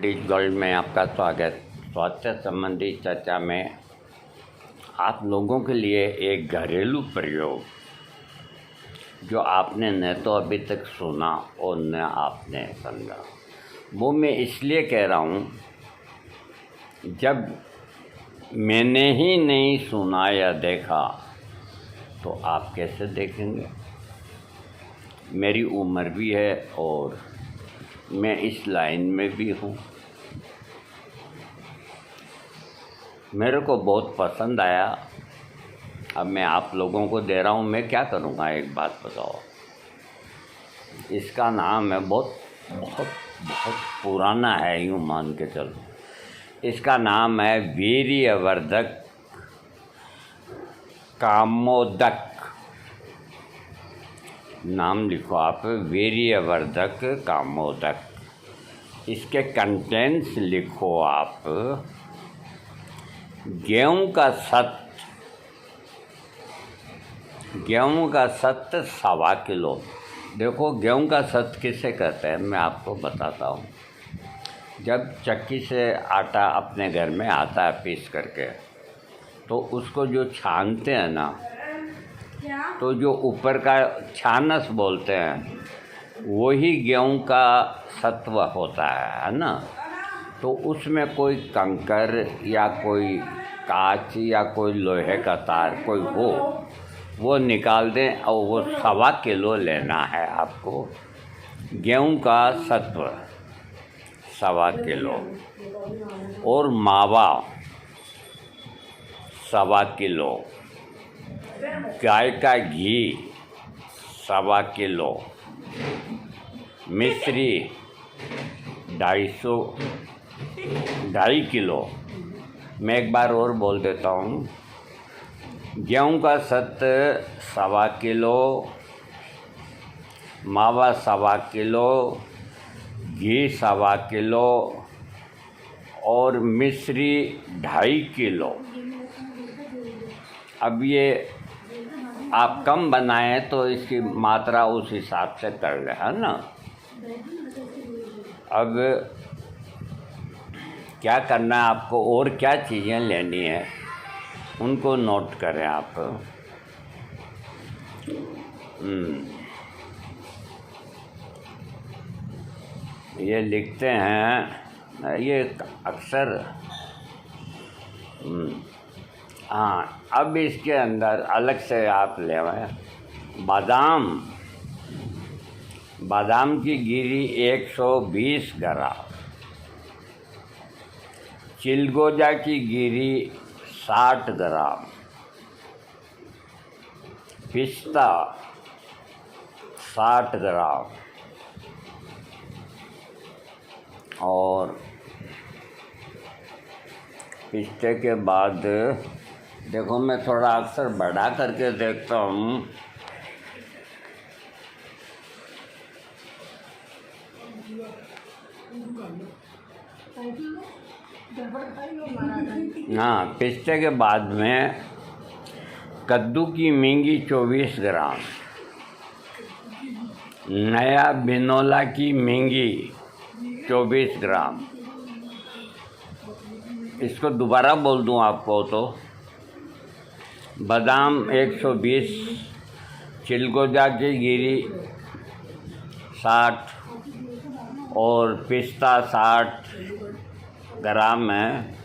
डिज gold में आपका स्वागत। स्वास्थ्य संबंधी चर्चा में आप लोगों के लिए एक घरेलू प्रयोग जो आपने न तो अभी तक सुना और न आपने समझा, वो मैं इसलिए कह रहा हूँ, जब मैंने ही नहीं सुना या देखा तो आप कैसे देखेंगे। मेरी उम्र भी है और मैं इस लाइन में भी हूँ। मेरे को बहुत पसंद आया, अब मैं आप लोगों को दे रहा हूँ। मैं क्या करूँगा, एक बात बताओ। इसका नाम है, बहुत बहुत बहुत पुराना है, यूँ मान के चलो। इसका नाम है वीर्यवर्धक कामोदक। नाम लिखो आप, वीर्यवर्धक कामोदक। इसके कंटेंट्स लिखो आप। गेहूं का सत्त 1.25 किलो। देखो, गेहूं का सत्त किसे कहते हैं, मैं आपको बताता हूँ। जब चक्की से आटा अपने घर में आता है पीस करके, तो उसको जो छानते हैं ना, तो जो ऊपर का छानस बोलते हैं, वही गेहूं का सत्व होता है ना। तो उसमें कोई कंकर या कोई कांच या कोई लोहे का तार कोई हो, वो निकाल दें। और वो 1.25 किलो लेना है आपको गेहूं का सत्व, 1.25 किलो। और मावा 1.25 किलो। गाय का घी 1.25 किलो। मिश्री 2.5 किलो। मैं एक बार और बोल देता हूँ। गेहूं का सत्त 1.25 किलो, मावा 1.25 किलो, घी 1.25 किलो और मिश्री 2.5 किलो। अब ये आप कम बनाएं तो इसकी मात्रा उस हिसाब से कर लें, है ना। अब क्या करना है आपको, और क्या चीज़ें लेनी है उनको नोट करें आप। ये लिखते हैं, ये अक्सर। हाँ, अब इसके अंदर अलग से आप लें बादाम की गिरी 120 ग्राम, चिलगोजा की गिरी 60 ग्राम, पिस्ता 60 ग्राम और पिस्ते के बाद देखो, मैं थोड़ा अक्सर बढ़ा करके देखता हूँ। हाँ, पिस्ते के बाद में कद्दू की मूंगी 24 ग्राम, नया बिनोला की मूंगी 24 ग्राम। इसको दोबारा बोल दूं आपको तो, बादाम 120, चिलगोजा की गिरी 60 और पिस्ता 60 ग्राम है,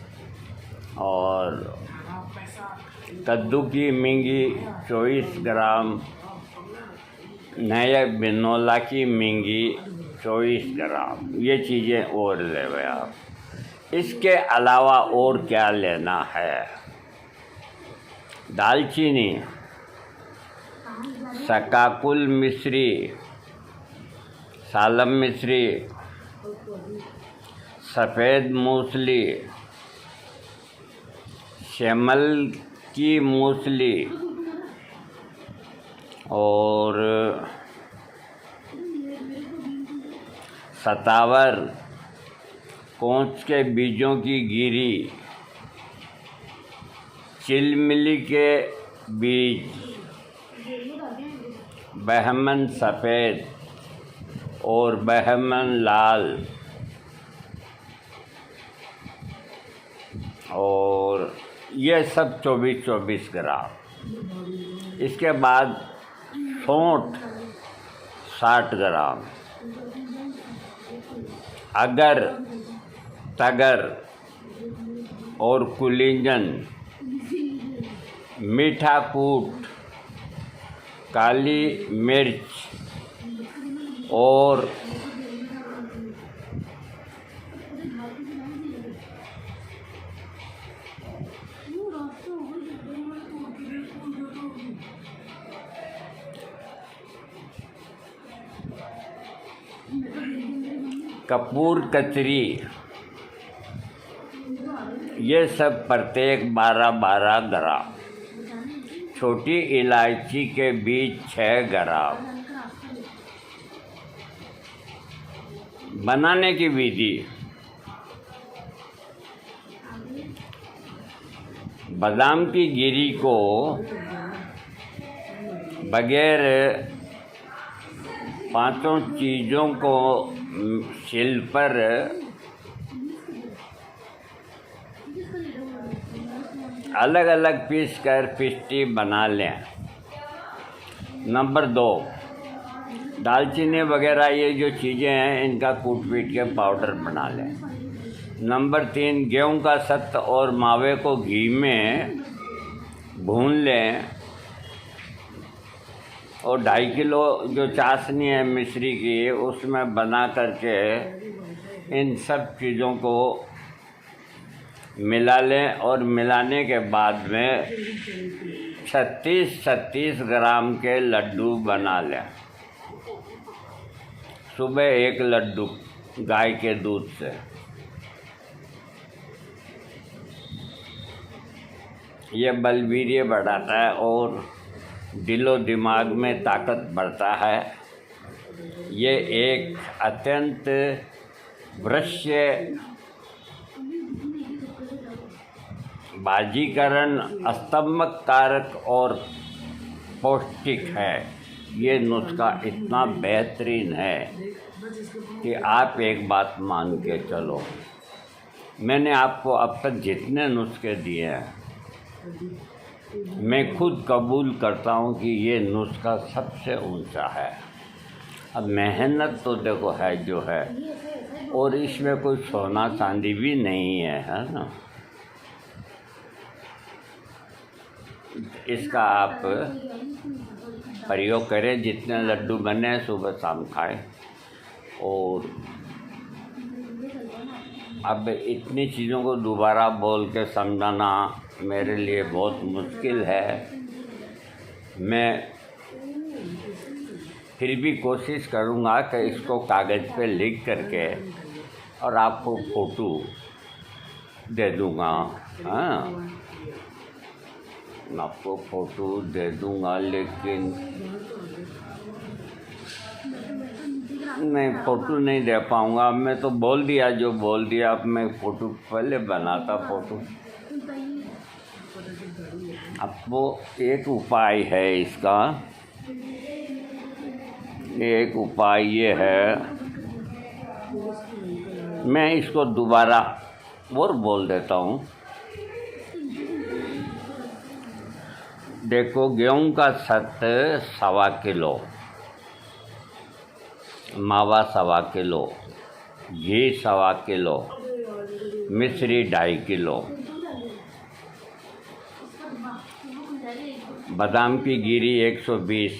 और कद्दू की मूंगी 24 ग्राम, नए बिनोला की मूंगी 24 ग्राम। ये चीज़ें और ले आप। इसके अलावा और क्या लेना है, दालचीनी, शकाकुल मिश्री, सालम मिश्री, सफ़ेद मूसली, शेमल की मूसली और सतावर, कोंच के बीजों की गिरी, चिलमिली के बीज, बहमन सफ़ेद और बहमन लाल और ये सब 24-24 ग्राम। इसके बाद सौंठ 60 ग्राम, अगर, तगर और कुलिंजन, मीठा कूट, काली मिर्च और कपूर कतरी, ये सब प्रत्येक 12-12 ग्राम। छोटी इलायची के बीज 6 ग्राम। बनाने की विधि: बादाम की गिरी को बगैर 5 चीज़ों को सिल पर अलग अलग पीस कर पेस्ट्री बना लें। नंबर 2, दालचीनी वगैरह ये जो चीज़ें हैं इनका कूट पीट के पाउडर बना लें। नंबर 3, गेहूं का सत्त और मावे को घी में भून लें और 2.5 किलो जो चाशनी है मिश्री की उसमें बना करके इन सब चीज़ों को मिला लें और मिलाने के बाद में 36-36 ग्राम के लड्डू बना लें। सुबह 1 लड्डू गाय के दूध से। ये बलवीर्य बढ़ाता है और दिलो दिमाग में ताकत बढ़ता है। ये एक अत्यंत वृश्य बाजीकरण, स्तंभक कारक और पौष्टिक है। ये नुस्खा इतना बेहतरीन है कि आप एक बात मान के चलो। मैंने आपको अब तक जितने नुस्खे दिए हैं मैं खुद कबूल करता हूँ कि ये नुस्खा सबसे ऊंचा है। अब मेहनत तो देखो है जो है, और इसमें कोई सोना चांदी भी नहीं है ना। इसका आप प्रयोग करें, जितने लड्डू बने सुबह शाम खाएं। और अब इतनी चीज़ों को दोबारा बोल के समझाना मेरे लिए बहुत मुश्किल है। मैं फिर भी कोशिश करूँगा कि इसको कागज़ पे लिख करके और आपको फ़ोटो दे दूँगा। हाँ, आपको फ़ोटो दे दूँगा, लेकिन मैं फ़ोटो नहीं दे पाऊँगा। मैं तो बोल दिया जो बोल दिया। अब मैं फ़ोटो पहले बनाता फ़ोटो। अब वो एक उपाय है इसका। एक उपाय ये है, मैं इसको दोबारा और बोल देता हूँ। देखो, गेहूं का सत्त 1.25 किलो, मावा 1.25 किलो, घी 1.25 किलो, मिश्री 2.5 किलो, बादाम की गिरी 120,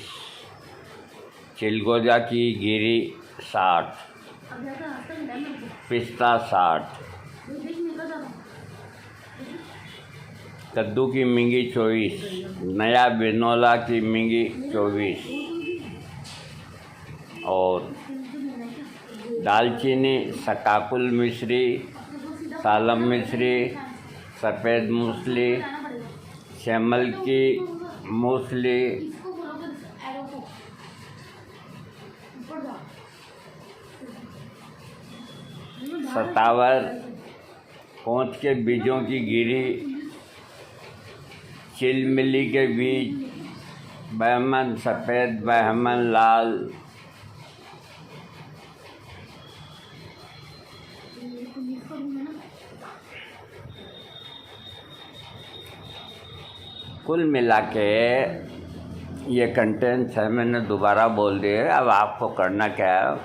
चिलगोजा की गिरी 60, पिस्ता 60, कद्दू की मूंगी 24, नया बिनोला की मूंगी 24 और दालचीनी, सकाकुल मिश्री, सालम मिश्री, सफ़ेद मूसली, सेमल की मूसली, सतावर, पोंछ के बीजों की गिरी, चिलमिली के बीज, बहमन सफ़ेद, बहमन लाल, कुल मिला के ये कंटेंट्स है, मैंने दोबारा बोल दिए। अब आपको करना क्या है,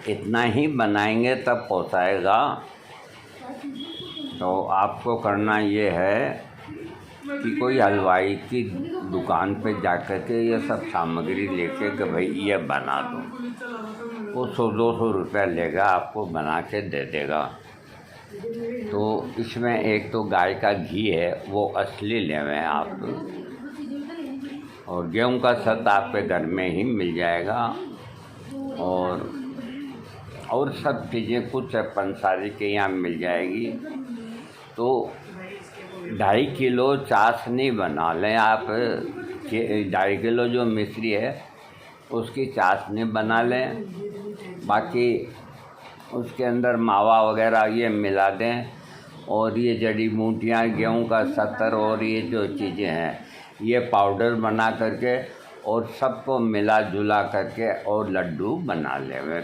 इतना ही बनाएंगे तब पोसाएगा। तो आपको करना ये है कि कोई हलवाई की दुकान पे जाकर के ये सब सामग्री लेके कि भाई ये बना दो, वो 100-200 रुपया लेगा, आपको बना के दे देगा। तो इसमें एक तो गाय का घी है, वो असली लेवें आप, और गेहूं का सत आपके घर में ही मिल जाएगा। और सब चीज़ें कुछ पंसारी के यहाँ मिल जाएगी। तो 2.5 किलो चाशनी बना लें आप, 2.5 किलो जो मिश्री है उसकी चाशनी बना लें। बाकी उसके अंदर मावा वगैरह ये मिला दें, और ये जड़ी बूटियाँ, गेहूं का सत्तर और ये जो चीज़ें हैं ये पाउडर बना करके और सबको मिला जुला करके और लड्डू बना लें।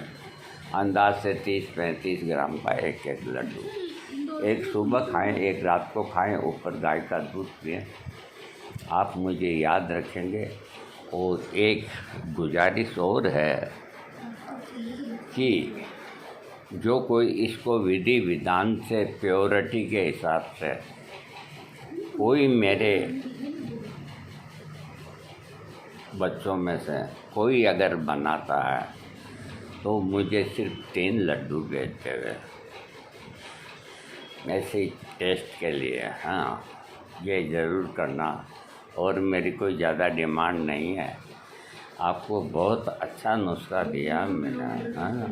अंदाज से 30-35 ग्राम का एक लड्डू, एक सुबह खाएं, एक रात को खाएं, ऊपर गाय का दूध पिएं। आप मुझे याद रखेंगे। और एक गुजारिश और है कि जो कोई इसको विधि विधान से, प्योरिटी के हिसाब से कोई मेरे बच्चों में से कोई अगर बनाता है तो मुझे सिर्फ 3 लड्डू भेज देवे, ऐसे ही टेस्ट के लिए। हाँ, ये ज़रूर करना। और मेरी कोई ज़्यादा डिमांड नहीं है, आपको बहुत अच्छा नुस्खा दिया मैंने। हाँ।